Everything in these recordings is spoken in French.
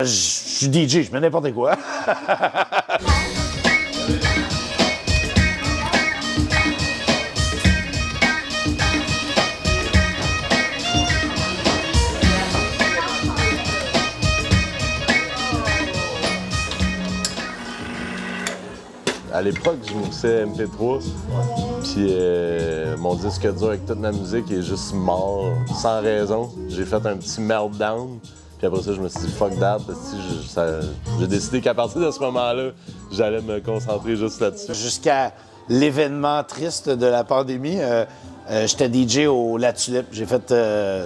Je suis DJ, je mets n'importe quoi. À l'époque, je mixais MP3, puis mon disque dur avec toute ma musique est juste mort, sans raison. J'ai fait un petit meltdown, puis après ça, je me suis dit « fuck that ». J'ai décidé qu'à partir de ce moment-là, j'allais me concentrer juste là-dessus. Jusqu'à l'événement triste de la pandémie, j'étais DJ au La Tulipe. J'ai fait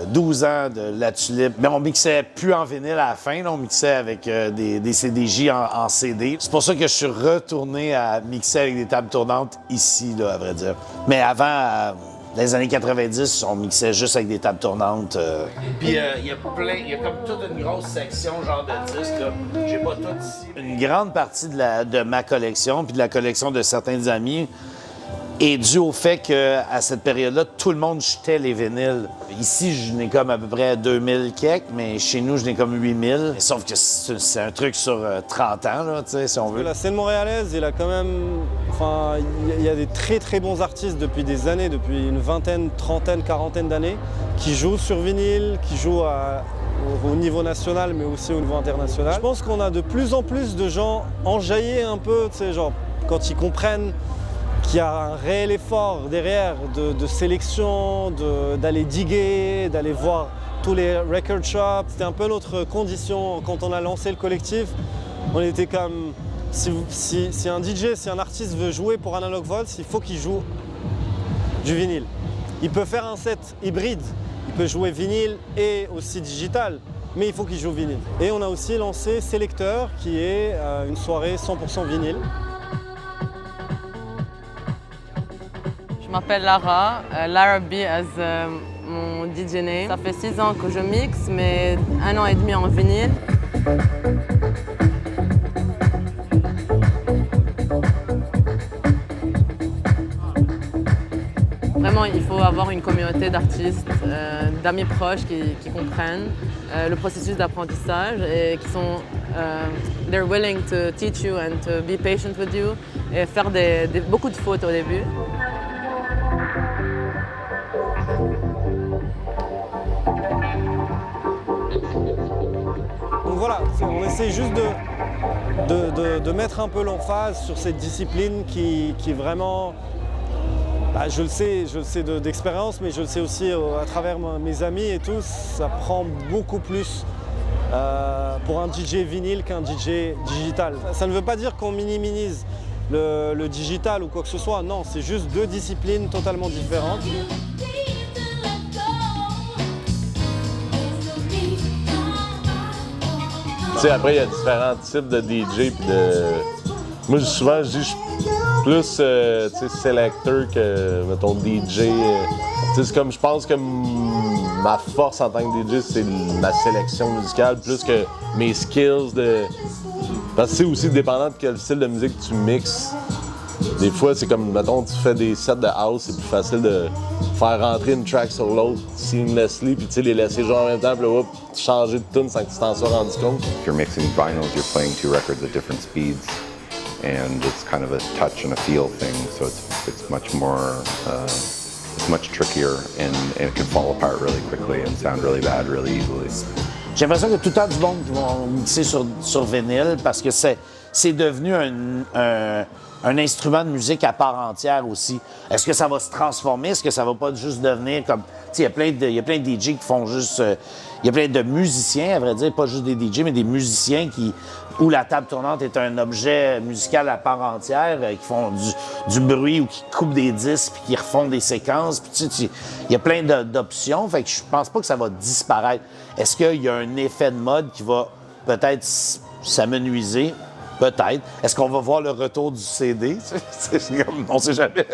12 ans de La Tulipe. Mais on mixait plus en vinyle à la fin, là. On mixait avec des CDJ en CD. C'est pour ça que je suis retourné à mixer avec des tables tournantes ici, là, à vrai dire. Mais avant, dans les années 90, on mixait juste avec des tables tournantes. Puis il y a comme toute une grosse section genre de disques, là. J'ai pas tout ici. Une grande partie de ma collection, puis de la collection de certains amis, est dû au fait qu'à cette période-là, tout le monde jetait les vinyles. Ici, je n'ai comme à peu près 2000 quelques, mais chez nous, je n'ai comme 8000. Sauf que c'est un truc sur 30 ans, là, si on veut. La scène montréalaise, il a quand même... Enfin, il y a des très très bons artistes depuis des années, depuis une vingtaine, trentaine, quarantaine d'années, qui jouent sur vinyle, qui jouent au niveau national, mais aussi au niveau international. Je pense qu'on a de plus en plus de gens enjaillés un peu, tu sais, genre, quand ils comprennent qu'il y a un réel effort derrière de sélection, d'aller diguer, d'aller voir tous les record shops. C'était un peu notre condition quand on a lancé le collectif. On était comme, si un DJ, si un artiste veut jouer pour Analog Volts, il faut qu'il joue du vinyle. Il peut faire un set hybride, il peut jouer vinyle et aussi digital, mais il faut qu'il joue vinyle. Et on a aussi lancé Selecteur, qui est une soirée 100% vinyle. Je m'appelle Lara, Lara B as mon DJ name. Ça fait 6 ans que je mixe, mais 1 an et demi en vinyle. Vraiment, il faut avoir une communauté d'artistes, d'amis proches qui comprennent le processus d'apprentissage et qui sont they're willing to teach you and to be patient with you et faire beaucoup de fautes au début. Donc voilà, on essaie juste de mettre un peu l'emphase sur cette discipline qui vraiment, bah, je le sais d'expérience, mais je le sais aussi à travers mes amis et tout, ça prend beaucoup plus pour un DJ vinyle qu'un DJ digital. Ça ne veut pas dire qu'on minimise le digital ou quoi que ce soit, non, c'est juste deux disciplines totalement différentes. Tu sais, après, il y a différents types de DJ. Puis moi, souvent, je dis je suis plus selecteur que, mettons, DJ. C'est comme, je pense que ma force en tant que DJ, c'est ma sélection musicale, plus que mes skills de... Parce que c'est aussi dépendant de quel style de musique tu mixes. Des fois, c'est comme, mettons, tu fais des sets de house, c'est plus facile de faire rentrer une track sur l'autre seamlessly, puis tu sais, les laisser jouer en même temps, puis là, changer de tune sans que tu t'en sois rendu compte. If you're mixing vinyls, you're playing 2 records at different speeds, and it's kind of a touch and a feel thing, so it's much more, it's much trickier, and it can fall apart really quickly and sound really bad really easily. J'ai l'impression que tout le temps du monde qui vont mixer sur vinyle parce que c'est devenu un instrument de musique à part entière aussi. Est-ce que ça va se transformer? Est-ce que ça va pas juste devenir comme... Tu sais, il y a plein de DJ qui font juste... Il y a plein de musiciens, à vrai dire, pas juste des DJ, mais des musiciens où la table tournante est un objet musical à part entière, qui font du bruit ou qui coupent des disques puis qui refont des séquences. Puis tu sais, il y a plein d'options, fait que je pense pas que ça va disparaître. Est-ce qu'il y a un effet de mode qui va peut-être s'amenuiser? Peut-être. Est-ce qu'on va voir le retour du CD? On sait jamais.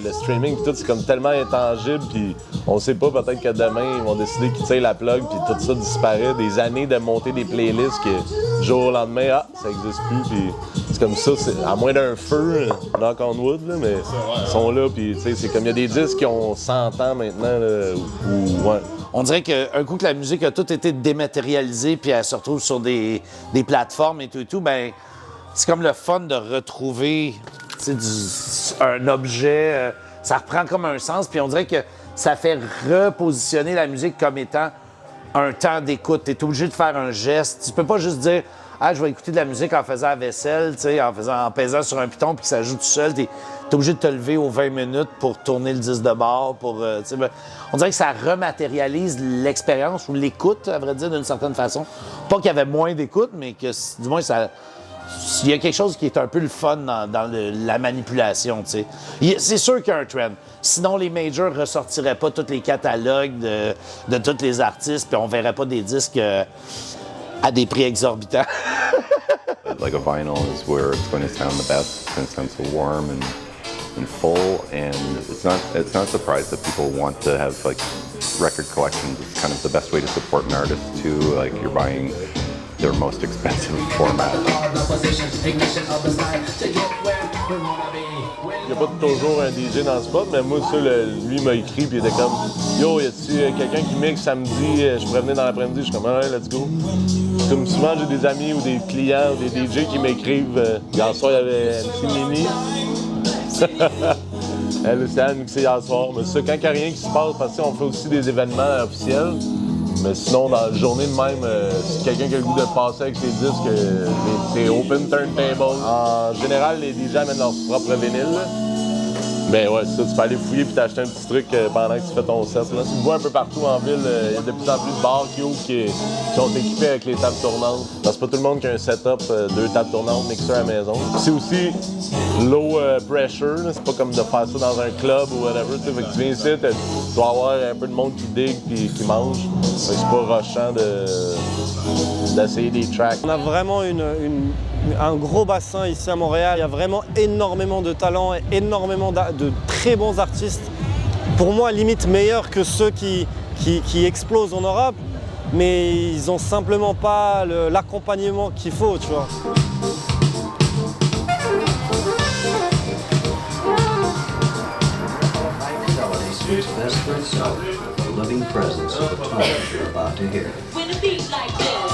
Le streaming, tout, c'est comme tellement intangible, puis on sait pas, peut-être que demain, ils vont décider qu'ils tirent la plug, puis tout ça disparaît. Des années de monter des playlists que, du jour au lendemain, ça existe plus, puis c'est comme ça, à moins d'un feu, knock on wood, là, mais ils sont là, puis tu sais, c'est comme, il y a des disques qui ont 100 ans maintenant, là, où ouais, on dirait qu'un coup que la musique a tout été dématérialisée puis elle se retrouve sur des plateformes et tout, ben c'est comme le fun de retrouver un objet. Ça reprend comme un sens, puis on dirait que ça fait repositionner la musique comme étant un temps d'écoute. Tu es obligé de faire un geste. Tu peux pas juste dire « Ah, je vais écouter de la musique en faisant la vaisselle, en pesant sur un piton puis que ça joue tout seul. » Tu es obligé de te lever aux 20 minutes pour tourner le disque de bord. On dirait que ça rematérialise l'expérience ou l'écoute, à vrai dire, d'une certaine façon. Pas qu'il y avait moins d'écoute, mais que du moins, il y a quelque chose qui est un peu le fun dans la manipulation, tu sais. C'est sûr qu'il y a un trend. Sinon, les majors ne ressortiraient pas tous les catalogues de tous les artistes, puis on verrait pas des disques à des prix exorbitants. Like a vinyl is where it's going to sound the best. It's going to sound so warm and full, and it's not surprised that people want to have like record collections. It's kind of the best way to support an artist too. Like you're buying their most expensive format. Il n'y a pas toujours un DJ dans le spot, mais moi, ça, lui m'a écrit, puis il était comme « Yo, y a-tu quelqu'un qui mixe samedi? Je pourrais venir dans l'après-midi. » Je suis comme « Ouais, let's go. » Comme souvent, j'ai des amis ou des clients ou des DJ qui m'écrivent. Hier soir, il y avait MC Mini. Elle aussi, elle a mixé hier soir. Mais ça, quand il n'y a rien qui se passe, parce qu'on fait aussi des événements officiels. Mais sinon, dans la journée de même, si quelqu'un qui a le goût de passer avec ses disques, c'est open turntable. En général, les DJ amènent leur propre vinyle. Mais ouais, ça, tu peux aller fouiller puis t'acheter un petit truc pendant que tu fais ton set. Là. Tu le vois un peu partout en ville, il y a de plus en plus de bars qui ouvrent qui sont équipés avec les tables tournantes. Parce que c'est pas tout le monde qui a un setup, 2 tables tournantes, mixeur à la maison. C'est aussi low pressure, là. C'est pas comme de faire ça dans un club ou whatever. Fait que tu viens ici, tu dois avoir un peu de monde qui digue puis qui mange. Fait que c'est pas rushant d'essayer des tracks. On a vraiment un gros bassin ici à Montréal. Il y a vraiment énormément de talents et énormément de très bons artistes. Pour moi, limite meilleurs que ceux qui explosent en Europe. Mais ils n'ont simplement pas l'accompagnement qu'il faut, tu vois. Living presence of the tone you're about to hear. When a beat like this.